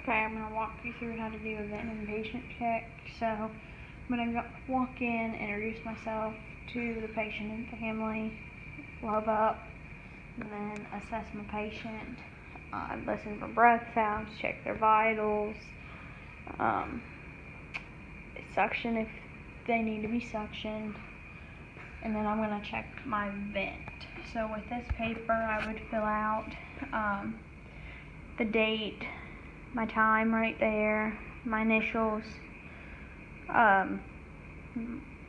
Okay, I'm going to walk you through how to do a vent and patient check. So I'm going to walk in, introduce myself to the patient and family, load up, and then assess my patient, listen for breath sounds, check their vitals, suction if they need to be suctioned, and then I'm going to check my vent. So with this paper, I would fill out the date, my time right there, my initials,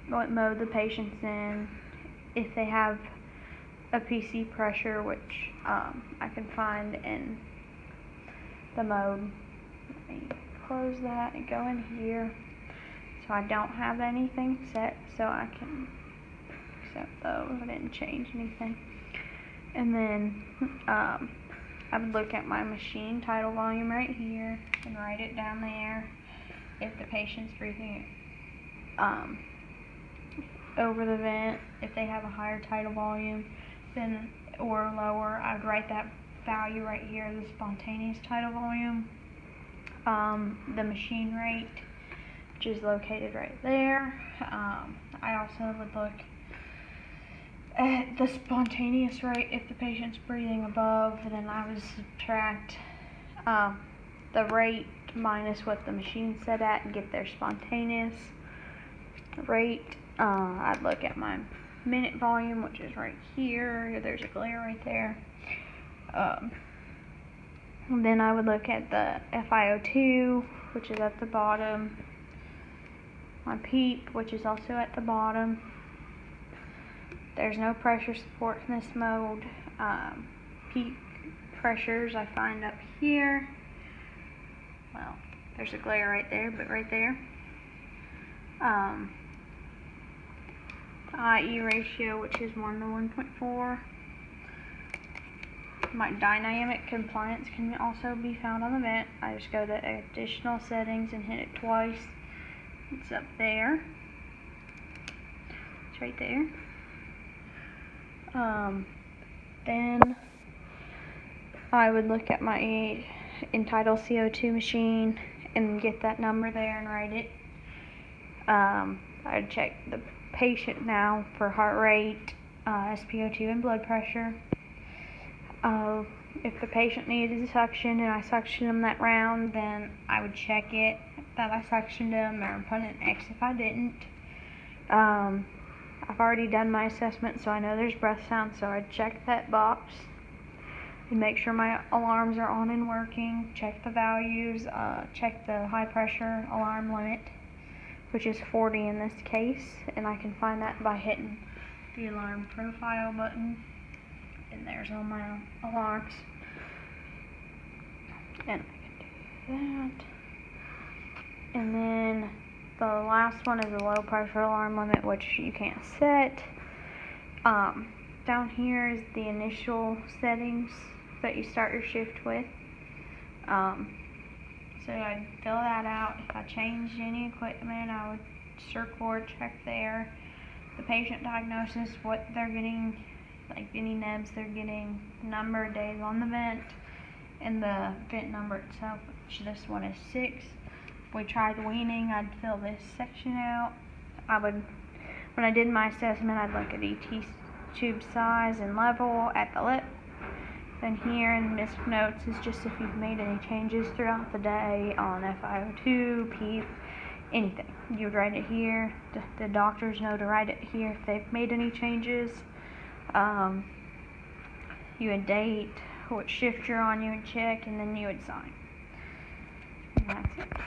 what mode the patient's in, if they have a PC pressure, which I can find in the mode. Let me close that and go in here. So I don't have anything set, so I can accept those. I didn't change anything. And then I would look at my machine tidal volume right here and write it down there. If the patient's breathing over the vent, if they have a higher tidal volume then or lower, I would write that value right here, the spontaneous tidal volume, the machine rate, which is located right there. I also would look at the spontaneous rate. If the patient's breathing above, then I would subtract the rate minus what the machine set at and get their spontaneous rate. I'd look at my minute volume, which is right here. There's a glare right there. And then I would look at the FiO2, which is at the bottom. My PEEP, which is also at the bottom. There's no pressure support in this mode. Peak pressures I find up here. Well, there's a glare right there, but right there. IE ratio, which is 1 to 1.4. My dynamic compliance can also be found on the vent. I just go to additional settings and hit it twice. It's up there. It's right there. Then I would look at my Entitle CO2 machine and get that number there and write it. I'd check the patient now for heart rate, SpO2, and blood pressure. If the patient needed suction and I suctioned them that round, then I would check it that I suctioned them or put an X if I didn't. I've already done my assessment, so I know there's breath sounds, so I'd check that box and make sure my alarms are on and working, check the values, check the high pressure alarm limit, which is 40 in this case, and I can find that by hitting the alarm profile button, and there's all my alarms. And I can do that. And then the last one is a low pressure alarm limit, which you can't set. Down here is the initial settings that you start your shift with. So I'd fill that out. If I changed any equipment, I would circle or check there. The patient diagnosis, what they're getting, like any nebs they're getting, number of days on the vent, and the vent number itself, which this one is 6. If we tried weaning, I'd fill this section out. When I did my assessment, I'd look at ET tube size and level at the lip. Then here in this notes is just if you've made any changes throughout the day on FiO2, PEEP, anything. You would write it here. The doctors know to write it here if they've made any changes. You would date, what shift you're on, you would check, and then you would sign. And that's it.